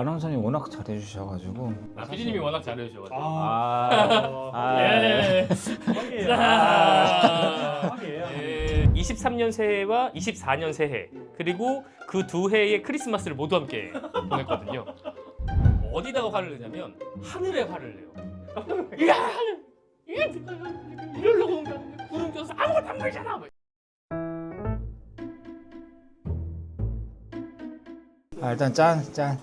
아나운서님 워낙 잘해주셔가지고. PD님이 워낙 잘해주셔가지고. 예. 예. 23년 새해와 24년 새해 그리고 그 두 해의 크리스마스를 모두 함께 보냈거든요. 어디다가 화를 내냐면 하늘에 화를 내요. 야 하늘, 이러려고 온 게 아닌데 구름 껴서 아무것도 안 보이잖아. 일단 짠부터.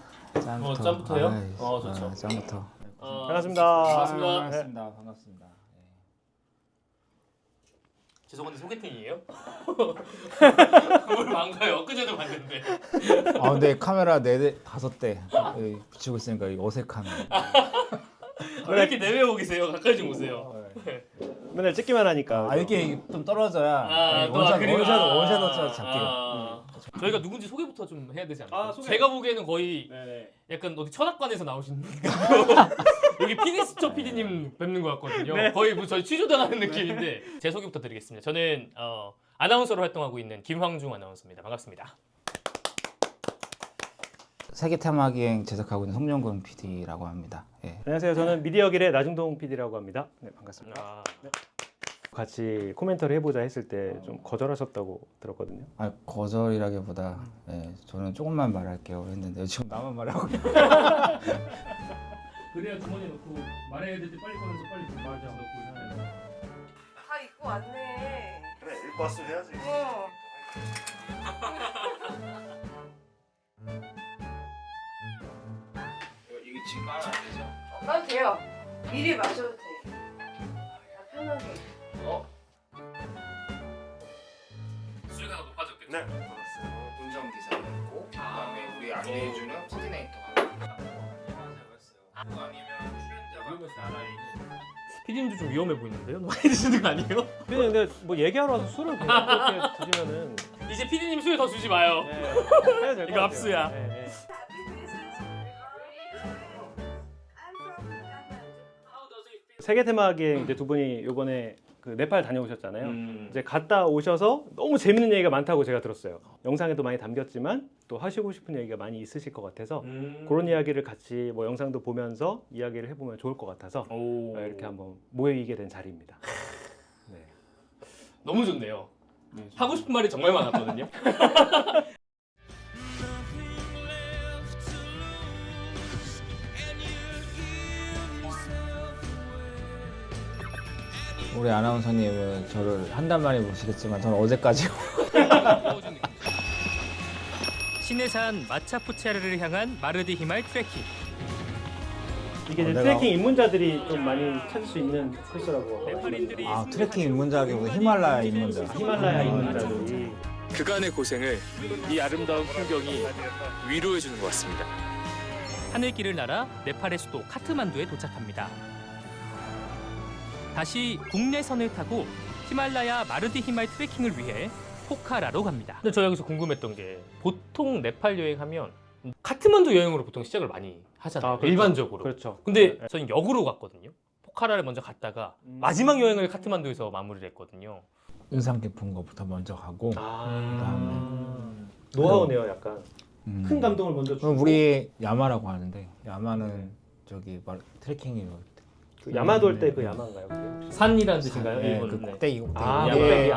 짠부터요? 아이, 좋죠. 짠부터. 반갑습니다. 반갑습니다. 반갑습니다. 죄송한데 소개팅이에요? 뭘 망가요? 엊그제도 봤는데. 근데 카메라 4대, 5대 비치고 있으니까 어색하네. 왜 이렇게 내외워 계세요? 가까이 좀 오세요. 맨날 찍기만 하니까. 이렇게 좀 떨어져야 그리고 원샷 잡기가. 저희가 누군지 소개부터 좀 해야 되지 않나요? 소개. 제가 보기에는 거의 네네. 약간 어디 천악관에서 나오신 여기 피니스처 PD님 뵙는 것 같거든요. 네. 거의 뭐 저희 취조당하는 느낌인데 제 소개부터 드리겠습니다. 저는 아나운서로 활동하고 있는 김황중 아나운서입니다. 반갑습니다. 세계 테마기행 제작하고 있는 송영근 PD라고 합니다. 예. 안녕하세요. 저는 미디어길의 나중동 PD라고 합니다. 네, 반갑습니다. 네. 같이 코멘터를 해보자 했을 때 좀 거절하셨다고 들었거든요. 거절이라기보다 저는 조금만 말할게요 했는데 지금 나만 말하고. 그래야 주머니에 넣고 말해야 될 때 빨리 꺼내서 빨리 말하지 않고 다 입고 왔네. 그래 읽고 왔으면 해야지. 이게 지금 까면 안 되죠? 까도 돼요. 미리 마셔도 돼. 다 편하게. 수위가 높아졌겠죠? 네. 운전기사 있고 그다음에 우리 안내해주는 코디네이터가 아니면 출연자가 PD님도 좀 위험해 보이는데요? 많이 드시는 거 아니에요? 근데 뭐 얘기하러 와서 술을 그렇게 드시면은 이제 PD님 수위 더 주지 마요. 네, 해야 될것 이거 같아요. 압수야. 네, 네. 세계 테마기행 이제 두 분이 요번에 그 네팔 다녀오셨잖아요. 이제 갔다 오셔서 너무 재밌는 얘기가 많다고 제가 들었어요. 영상에도 많이 담겼지만 또 하시고 싶은 얘기가 많이 있으실 것 같아서 그런 이야기를 같이 뭐 영상도 보면서 이야기를 해보면 좋을 것 같아서 이렇게 한번 모이게 된 자리입니다. 네. 너무 좋네요. 하고 싶은 말이 정말 많았거든요. 우리 아나운서님은 저를 한 달 만에 보시겠지만 저는 어제까지 신해산 마차푸체르를 향한 마르디 히말 트레킹. 이게 이제 내가- 트레킹 입문자들이 좀 많이 찾을 수 있는 코스라고. 네팔인들이 트레킹 입문자기보다 히말라야 입문자. 히말라야 입문자들이. 그간의 고생을 이 아름다운 풍경이 위로해 주는 것 같습니다. 하늘길을 날아 네팔의 수도 카트만두에 도착합니다. 다시 국내선을 타고 히말라야 마르디 히말 트레킹을 위해 포카라로 갑니다. 근데 저 여기서 궁금했던 게 보통 네팔 여행하면 카트만두 여행으로 보통 시작을 많이 하잖아요. 그렇죠. 일반적으로. 그렇죠. 근데 네. 저는 역으로 갔거든요. 포카라를 먼저 갔다가 마지막 여행을 카트만두에서 마무리를 했거든요. 인상 깊은 것부터 먼저 가고 노하우네요, 약간. 음. 큰 감동을 먼저 주고. 그럼 우리 야마라고 하는데 야마는 저기 트레킹이 그 야마돌 때 그 야마인가요? 그게? 산이라는 뜻인가요? 그 일본은? 네. 꼭대기 아, 예. 네,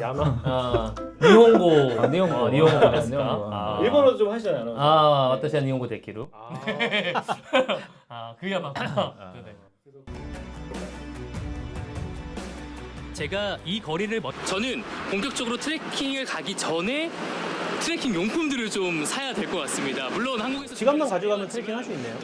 야마. 니혼고. 니혼고. 니혼고 됐을까? 니혼고. 아. 일본어도 좀 하시잖아요. 와타시와 니혼고 데키루. 그 야마구나. 네네. 제가 이 거리를 저는 본격적으로 트레킹을 가기 전에 트레킹 용품들을 좀 사야 될 것 같습니다. 물론 한국에서 지갑만 가져가면 트레킹 할 수 있네요.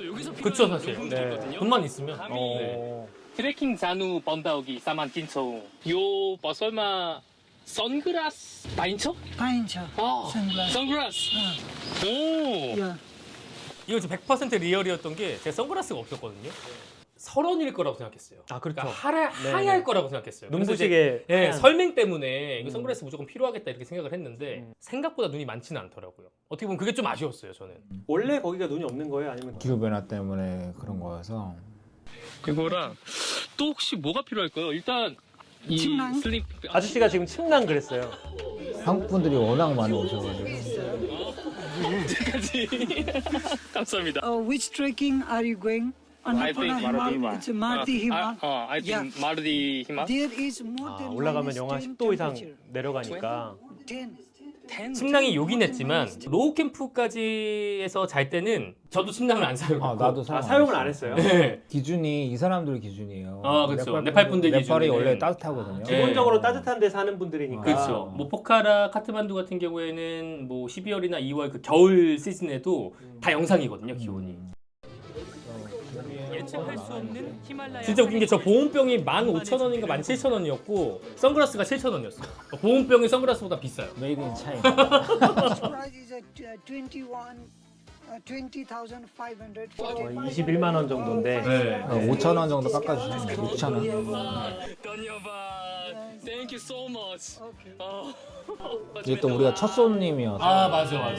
그쵸 사실. 네. 돈만 있으면. 어. 트레킹 잔우 번다오기 사만 긴초. 요 버설마 선글라스 바인처? 파인처. 선글라스. 오. 이거 지금 100% 리얼이었던 게 제 선글라스가 없었거든요. 설원일 거라고 생각했어요. 그렇죠. 그러니까 하얄 거라고 생각했어요. 그래서 이제 눈부시게. 예, 하얀. 설명 때문에 이거 선글라스 무조건 필요하겠다 이렇게 생각을 했는데 생각보다 눈이 많지는 않더라고요. 어떻게 보면 그게 좀 아쉬웠어요, 저는. 원래 거기가 눈이 없는 거예요? 아니면 기후 변화 때문에 그런 거여서 그거랑 또 혹시 뭐가 필요할까요? 일단 이 침낭? 슬립 아저씨가 지금 침낭 그랬어요. 한국 분들이 워낙 많이 오셔가지고 까지 감사합니다. Which trekking are you going? Annapurna Himal. It's a Maruti Himal. I think 마르디 히마. There is more than 올라가면 minus 영하 10 10도 이상 temperature. 내려가니까 10. 침낭이 요긴 했지만 로우 캠프까지에서 잘 때는 저도 침낭을 안 사용했고 아 나도 사용 사용을 안 했어요. 네. 기준이 이 사람들 기준이에요. 아, 그렇죠. 네팔 분들 네팔이 기준에는- 원래 따뜻하거든요. 네. 기본적으로 따뜻한 데 사는 분들이니까. 그렇죠. 뭐 포카라, 카트만두 같은 경우에는 뭐 12월이나 2월 그 겨울 시즌에도 다 영상이거든요, 기온이. 예측할 수 없는 히말라야. 진짜 웃긴 게 저 보온병이 15,000원인가 17,000원이었고 선글라스가 7,000원이었어. 보온병이 선글라스보다 비싸요. 메이드 인 차이나. Price is at 20,500. 거의 21만 원 정도인데 네. 5,000원 정도 깎아주시면 6,000원. धन्यवाद. Thank you so much. 이게 또 우리가 첫 손님이어서 아, 맞아.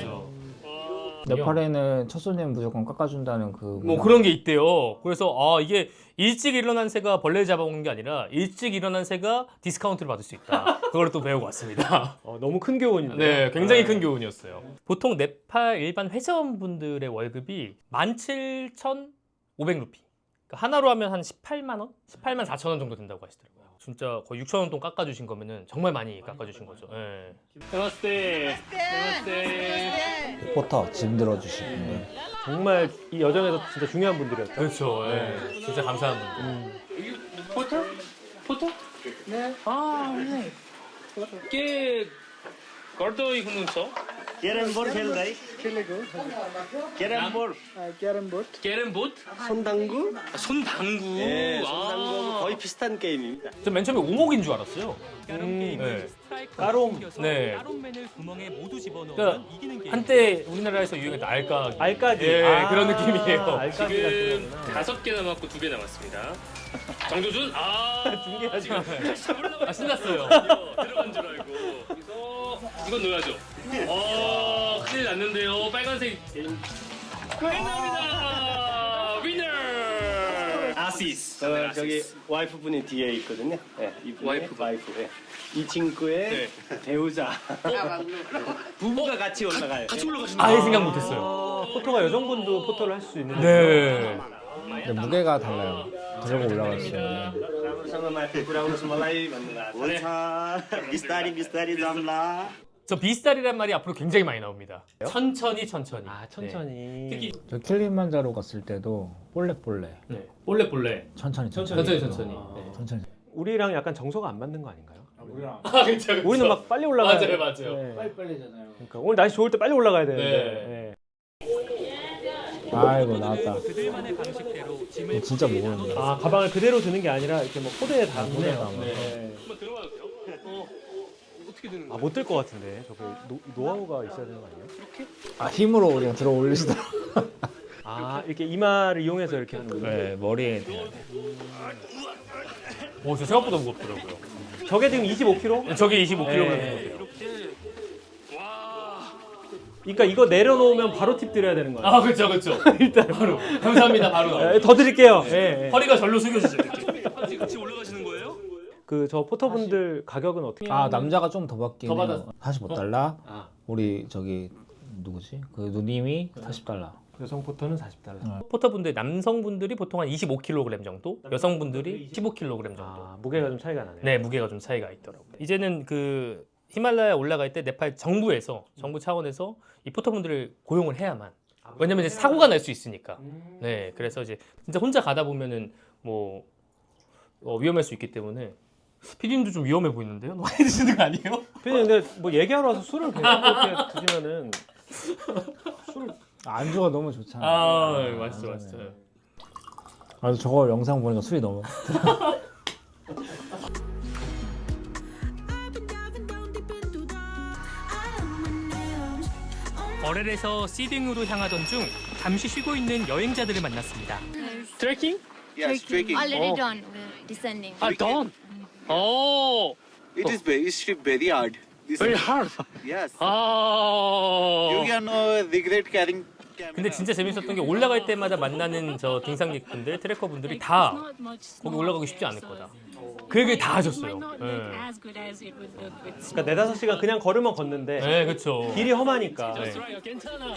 네팔에는 첫 손님 무조건 깎아준다는 그 뭐 그런 게 있대요. 그래서 아 이게 일찍 일어난 새가 벌레 잡아먹는 게 아니라 일찍 일어난 새가 디스카운트를 받을 수 있다. 그걸 또 배우고 왔습니다. 너무 큰 교훈인데. 네, 굉장히 큰 교훈이었어요. 보통 네팔 일반 회사원분들의 월급이 17,500루피. 그러니까 하나로 하면 한 18만 원? 18만 4천 원 정도 된다고 하시더라고요. 진짜 거의 6천 원 돈 깎아주신 거면은 정말 많이 깎아주신 거죠. 네. नमस्ते. 포터 짐 들어주시고 정말 이 여정에서 진짜 중요한 분들이었죠. 그렇죠. 네. 진짜 감사한 분들. 포터? 포터? 네. 아, 네. के गर्दो हुनुहुन्छ? Carrom board खेल्दै carrom board carrom board? 손당구 손당구. 예, 손당구 거의 비슷한 게임입니다. 전 맨 처음에 오목인 줄 알았어요. 네. 까롬. 네. 까롬맨을 구멍에 모두 집어넣으면 그러니까 이기는 게임. 한때 우리나라에서 유행했던 알까기. 알까기. 예, 그런 느낌이에요. 알까기가 지금 그거구나. 5개 남았고 2개 남았습니다. 정조준 중계하지 마. 아, 신났어요. 들어간 줄 알고. 그래서 이건 넣어야죠. 큰일 났는데요. 빨간색 끝납니다. 위너. 아시스. 저기 와이프분이 뒤에 있거든요. 예, 이분이 와이프. 예. 이 친구의 배우자. 부부가 같이 올라가요. 같이 올라가시는 아예 생각 못했어요. 포토가 여성분도 포토를 할 수 있는. 네. 근데 무게가 달라요. 들고 올라갔어요. राम्रोसँग माथि पुऱ्याउनुहोस् मलाई भन्नु भएको छ। बिस्तारी बिस्तारी जाउँला। 저 비스타리란 말이 앞으로 굉장히 많이 나옵니다. 천천히. 아 천천히. 네. 특히 저 킬리만자로 갔을 때도 볼레 네. 볼레. 천천히. 천천히. 천천히. 우리랑 약간 정서가 안 맞는 거 아닌가요? 아, 그렇죠. 우리는 막 빨리 올라가야 돼. 맞아요. 네. 빨리잖아요. 그러니까 오늘 날씨 좋을 때 빨리 올라가야 되는데. 네. 네. 아이고 나왔다. 그들만의 방식대로 짐을 진짜 무거운데. 아 가방을 그대로 드는 게 아니라 이렇게 뭐 포대에 담네요. 담아요. 네. 한번 들어봐도 돼요? 어떻게 되는 거예요? 아못 들 것 같은데 저게 노하우가 있어야 되는 거 아니에요? 아 힘으로 그냥 들어 올리시더라고. 아 이렇게 이마를 이용해서 이렇게 하는 거예요? 네 머리에 대야 돼. 오, 저 생각보다 무겁더라고요. 저게 지금 25kg? 저게 25kg 네. 정도. 그러니까 이거 내려놓으면 바로 팁 드려야 되는 거예요. 아, 그렇죠. 일단 바로. 감사합니다. 바로. 네, 더 드릴게요. 네. 허리가 절로 숙여지죠. 이렇게. 같이 올라가시는 거예요? 그 저 포터분들 가격은 어떻게? 아 남자가 좀 더 받긴 더 해요. 45달러. 아. 우리 저기 누구지? 그 누님이 40달러. 여성 포터는 40달러. 포터분들 남성분들이 보통 한 25kg 정도, 여성분들이 15kg 정도. 아 무게가 좀 차이가 나네요. 네, 무게가 좀 차이가 있더라고요. 이제는 그 히말라야 올라갈 때 네팔 정부 차원에서 이 포터분들을 고용을 해야만. 왜냐면 이제 사고가 날 수 있으니까. 네, 그래서 이제 진짜 혼자 가다 보면은 뭐 위험할 수 있기 때문에. 피디님도 좀 위험해 보이는데요? 많이 드시는 거 아니에요? 근데 뭐 얘기하러 와서 술을 계속 그렇게 드시면은 안주가 너무 좋잖아. 아, 맛있어. 아 저거 영상 보니까 술이 너무. 버렐에서 시딩으로 향하던 중 잠시 쉬고 있는 여행자들을 만났습니다. 트레킹? Yes, trekking. Already done. We're descending. done. 오. It is very steep, very hard. This Very is- hard. Yes. 아. You can regret carrying camera. 근데 진짜 재밌었던 게 올라갈 때마다 만나는 저 등산객분들, 트래커분들이 다 거기 올라가기 쉽지 않을 거다. 그 얘기 다 하셨어요. 그러니까 4-5시간 그냥 걸으면 걷는데 네, 그렇죠. 길이 험하니까. 괜찮아.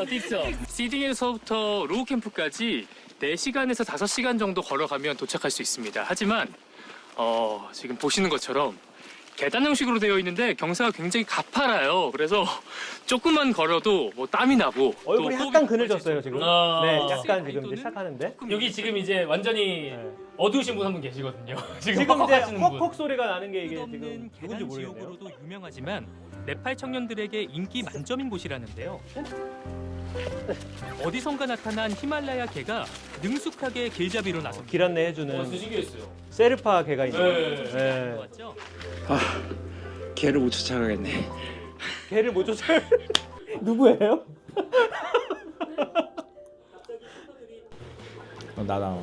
틱서. 시딩에서부터 로우 캠프까지 4시간에서 5시간 정도 걸어가면 도착할 수 있습니다. 하지만 지금 보시는 것처럼 계단 형식으로 되어 있는데 경사가 굉장히 가파라요. 그래서 조금만 걸어도 뭐 땀이 나고 얼굴이 또 약간 그늘졌어요 지금. 아. 네, 약간 지금 이제 시작하는데. 여기 지금 이제 완전히 어두우신 분 한 분 계시거든요. 지금 헉헉 이제 하시는 분. 헉헉 소리가 나는 게 이게 끝없는 지금 누군지 계단 모르겠네요. 지옥으로도 유명하지만 네팔 청년들에게 인기 만점인 곳이라는데요. 어디선가 나타난 히말라야 개가 능숙하게 길잡이로 나섭니다. 길 안내 해주는 신기했어요. 세르파 개가 있네요. 네. 네. 맞죠? 걔를 못 쫓아가겠네. 개를 못 쫓아. 누구예요? 나다.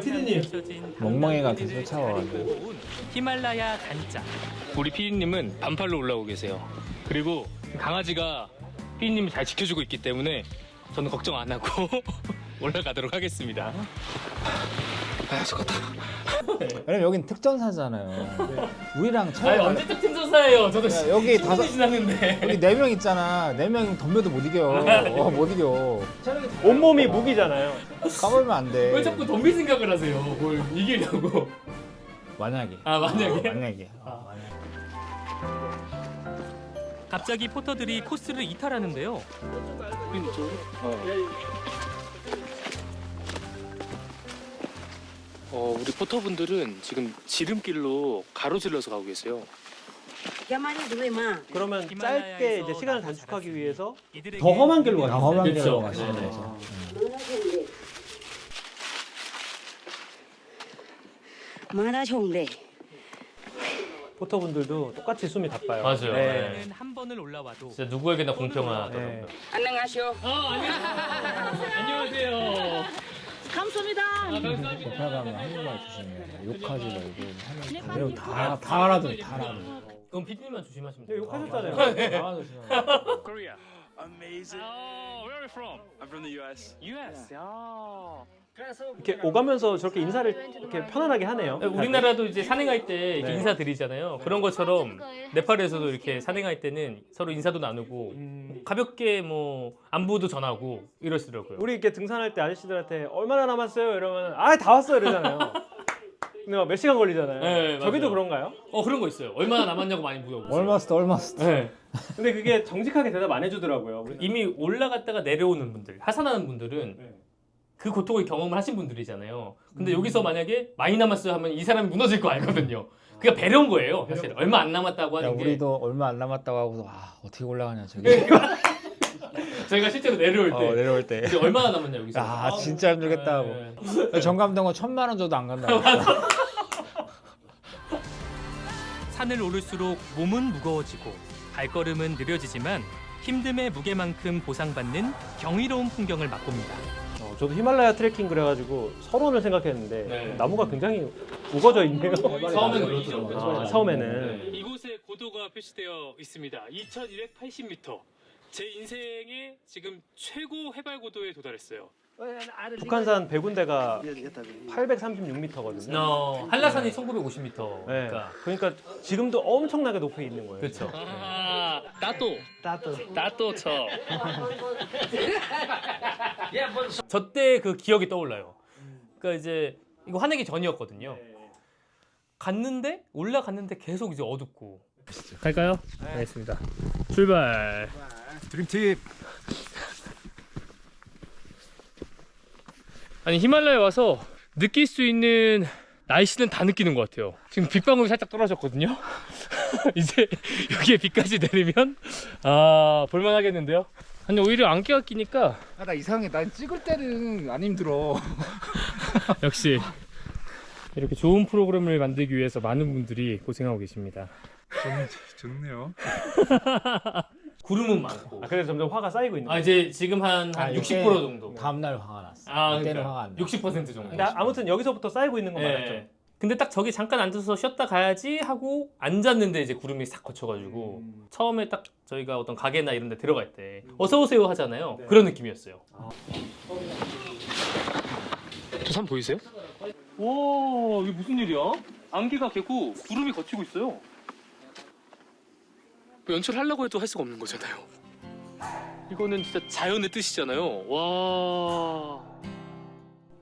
피디님. 멍멍이가 계속 쫓아와. 히말라야 단짝. 우리 피디님은 반팔로 올라오고 계세요. 그리고 강아지가 피디님을 잘 지켜주고 있기 때문에 저는 걱정 안 하고 올라가도록 하겠습니다. 왜냐면 여긴 특전사잖아요. 우리랑 아니 차이가 언제 특전사예요? 저도 야, 여기 다섯- 지났는데. 여기 4명 있잖아. 4명 덤벼도 못 이겨. 못 이겨. 온몸이 무기잖아요. 까불면 안 돼. 왜 자꾸 덤빌 생각을 하세요? 뭘 이기려고? 만약에. 만약에? 만약에. 갑자기 포터들이 코스를 이탈하는데요. 우리 포터분들은 지금 지름길로 가로질러서 가고 계세요. 그러면 짧게 이제 시간을 단축하기 위해서 이들에게 더 험한 길로 가죠. 험한 그렇죠. 길로 가시는 거죠. 포터분들도 똑같이 숨이 바빠요. 맞아요. 네. 네. 한 번을 올라와도 진짜 누구에게나 공평하더라고요. 네. 안녕하세요. 대파가면 한국말 조심해요. 욕하지 말고 하면 다 알아들어. 다 알아들어. 그럼 피디님만 조심하시면 네, 돼요. 욕하셨잖아요. 다 조심해요. Korea. Amazing. Where are you from? I'm from the US. US. 이렇게 오가면서 저렇게 인사를 이렇게 편안하게 하네요. 우리나라도 이제 산행할 때 이렇게 네. 인사드리잖아요. 그런 것처럼 네팔에서도 이렇게 산행할 때는 서로 인사도 나누고 가볍게 뭐 안부도 전하고 이러시더라고요. 우리 이렇게 등산할 때 아저씨들한테 얼마나 남았어요? 이러면 다 왔어 이러잖아요. 근데 막 몇 시간 걸리잖아요. 네, 저기도 맞아요. 그런가요? 그런 거 있어요. 얼마나 남았냐고 많이 물어보세요. 얼마스터. 네. 근데 그게 정직하게 대답 안 해주더라고요. 이미 올라갔다가 내려오는 분들, 하산하는 분들은 네. 그 고통을 경험을 하신 분들이잖아요. 근데 여기서 만약에 많이 남았어요 하면 이 사람이 무너질 거 알거든요. 그게 배려인 거예요. 사실 얼마 안 남았다고 야, 하는 게 우리도 얼마 안 남았다고 하고서 어떻게 올라가냐 저기. 저희가 실제로 내려올 때 내려올 때. 이제 얼마나 남았냐 여기서. 아 진짜 힘들겠다 하고. 네. 정감동은 1,000만 원 줘도 안 간다. 산을 오를수록 몸은 무거워지고 발걸음은 느려지지만 힘듦의 무게만큼 보상받는 경이로운 풍경을 맛봅니다. 저도 히말라야 트레킹 그래가지고 설원을 생각했는데 네. 나무가 굉장히 우거져 있네요. 처음에는 그렇죠. 처음에는. 이곳에 고도가 표시되어 있습니다. 2,280m. 제 인생의 지금 최고 해발 고도에 도달했어요. 북한산 100군데가 836m거든요. 한라산이 1950m. 네. 그러니까 지금도 엄청나게 높이 있는 거예요. 그렇죠. 따또 쳐. 저때 그 기억이 떠올라요. 그러니까 이제 이거 화내기 전이었거든요. 갔는데 올라갔는데 계속 이제 어둡고. 갈까요? 네. 알겠습니다. 출발. 드림팁. 아니 히말라야 와서 느낄 수 있는 날씨는 다 느끼는 것 같아요. 지금 빗방울이 살짝 떨어졌거든요. 이제 여기에 비까지 내리면 볼만하겠는데요. 아니 오히려 안개가 끼니까 나 이상해. 난 찍을 때는 안 힘들어. 역시 이렇게 좋은 프로그램을 만들기 위해서 많은 분들이 고생하고 계십니다. 좋네요. 구름은 많고. 그래서 점점 화가 쌓이고 있는 거예요. 이제 지금 한 60% 정도. 다음 날 화가 났어. 그때는 그때는 화가 안 나. 60% 정도. 근데 아무튼 여기서부터 쌓이고 있는 건 예. 맞았죠. 근데 딱 저기 잠깐 앉아서 쉬었다 가야지 하고 앉았는데 이제 구름이 싹 거쳐가지고 처음에 딱 저희가 어떤 가게나 이런 데 들어갈 때 어서 오세요 하잖아요. 그런 느낌이었어요. 저 산 보이세요? 와, 이게 무슨 일이야? 안개가 개고 구름이 걷히고 있어요. 뭐 연출하려고 해도 할 수가 없는 거잖아요. 이거는 진짜 자연의 뜻이잖아요. 와.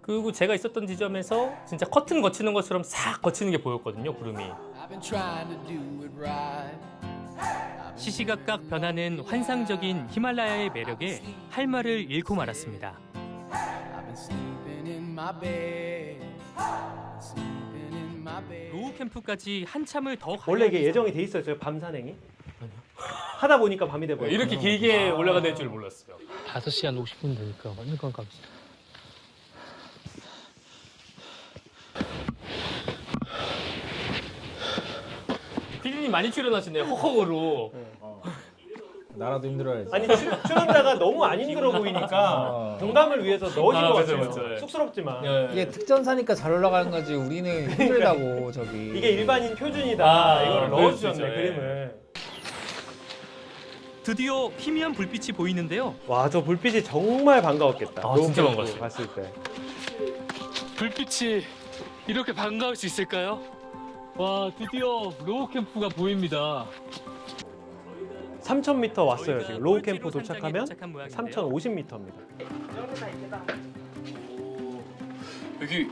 그리고 제가 있었던 지점에서 진짜 커튼 거치는 것처럼 싹 거치는 게 보였거든요, 구름이. 시시각각 변하는 환상적인 히말라야의 매력에 할 말을 잃고 말았습니다. 로우 캠프까지 한참을 더 원래 이게 예정이 돼 있어요, 저 밤 산행이? 하다 보니까 밤이 돼버려요. 이렇게 길게 올라가는 줄 몰랐어요. 5시간 50분 되니까 완전 깜깜했어. 피디님 많이 출연하시네요, 허허으로. 나라도 힘들어야지. 아니 출연자가 너무 안 힘들어 보이니까 공감을 위해서 넣으신 것 맞아, 같아요. 맞아. 쑥스럽지만 이게 특전사니까 잘 올라가는 거지. 우리는 힘들다고 저기. 이게 일반인 표준이다. 아, 이걸 그럴 넣어주셨네 수 있죠, 예. 그림을. 드디어 희미한 불빛이 보이는데요. 와, 저 불빛이 정말 반가웠겠다. 아, 로우 진짜 캠프 반가웠어요. 봤을 때. 불빛이 이렇게 반가울 수 있을까요? 와, 드디어 로우 캠프가 보입니다. 3,000m 왔어요 지금. 로우 캠프 꼴찌로 도착하면 산장에 도착한 모양인데요. 3,050m입니다. 여기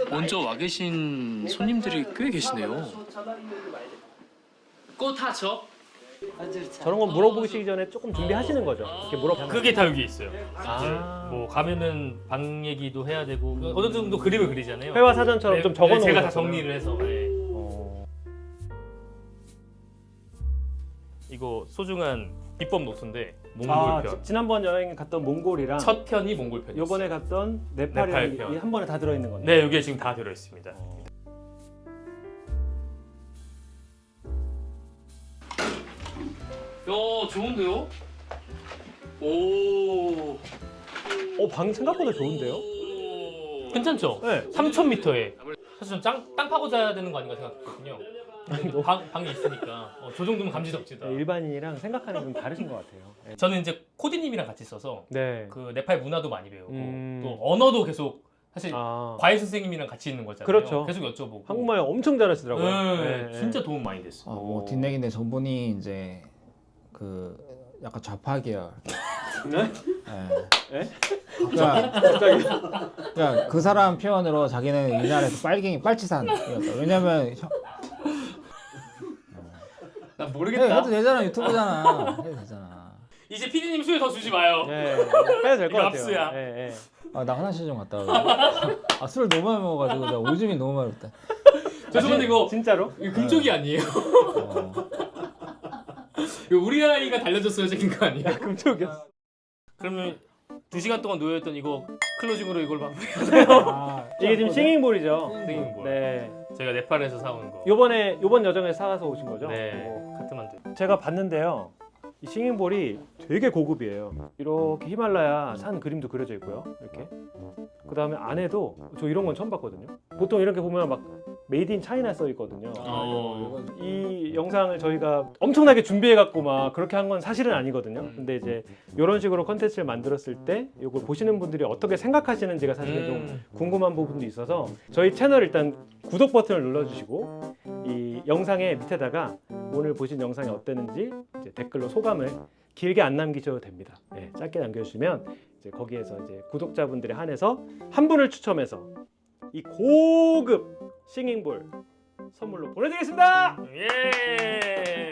먼저 와 계신 손님들이 꽤 계시네요. 꽃하죠? 저런 건 물어보시기 전에 조금 준비하시는 거죠. 이렇게 물어보면. 그게 다 여기 있어요. 아. 뭐 가면은 방 얘기도 해야 되고 어느 정도 그림을 그리잖아요. 회화 사전처럼 좀 적어놓은 제가 다 거구나. 정리를 해서. 네. 이거 소중한 비법 노트인데 몽골편. 지난번 여행 갔던 몽골이랑 첫 편이 몽골편이었어요. 요번에 갔던 네팔이랑 네팔 편. 한 번에 다 들어있는 거네. 네, 여기에 지금 다 들어 있습니다. 야, 좋은데요? 오. 방 생각보다 좋은데요? 괜찮죠? 네. 3,000m에 사실 좀 땅 파고 자야 되는 거 아닌가 생각했거든요. 방이 있으니까 저 정도면 감지덕지다. 네, 일반인이랑 생각하는 게 좀 다르신 것 같아요. 네. 저는 이제 코디님이랑 같이 있어서 네. 그 네팔 문화도 많이 배우고 음. 또 언어도 계속 사실 아, 과외 선생님이랑 같이 있는 거잖아요. 그렇죠. 계속 여쭤보고. 한국말 엄청 잘하시더라고요. 네, 네, 진짜 도움 많이 됐어. 뭐 뒷얘기인데 저분이 이제 그 약간 좌파 계열. 네? 예. 네? 그러니까 그 사람 표현으로 자기는 이 나라에서 빨치산. 왜냐면 나 모르겠다. 해도 되잖아, 유튜브잖아. 해도 되잖아. 이제 피디님 수혜 더 주지 마요. 네. 빼도 될 것 이거 같아요. 압수야. 네, 네. 나 화장실 좀 갔다 오고. 술을 너무 많이 먹어가지고 내가 오줌이 너무 많이 없다. 죄송한데 이거 진짜로? 이거 금쪽이 아니에요. 이거 우리 아이가 달려줬어야 생긴 거 아니에요? 금쪽이었어. 그러면 2시간 동안 놓여있던 이거 클로징으로 이걸 마무리해야 돼요. 이게 지금 싱잉볼이죠. 싱잉볼. 네. 제가 네팔에서 사온 거. 요번 여정에 사와서 오신 거죠? 네. 카트만두. 제가 봤는데요. 이 싱잉볼이 되게 고급이에요. 이렇게 히말라야 산 그림도 그려져 있고요. 이렇게. 그 다음에 안에도 저 이런 건 처음 봤거든요. 보통 이렇게 보면 막 메이드 인 차이나 써 있거든요. 이 영상을 저희가 엄청나게 준비해 갖고 막 그렇게 한 건 사실은 아니거든요. 근데 이제 이런 식으로 컨텐츠를 만들었을 때 이걸 보시는 분들이 어떻게 생각하시는지가 사실 좀 궁금한 부분도 있어서 저희 채널 일단 구독 버튼을 눌러주시고 이 영상의 밑에다가 오늘 보신 영상이 어땠는지 이제 댓글로 소감을 길게 안 남기셔도 됩니다. 네, 짧게 남겨주시면 이제 거기에서 이제 구독자분들에 한해서 한 분을 추첨해서 이 고급 싱잉볼 선물로 보내드리겠습니다. 예.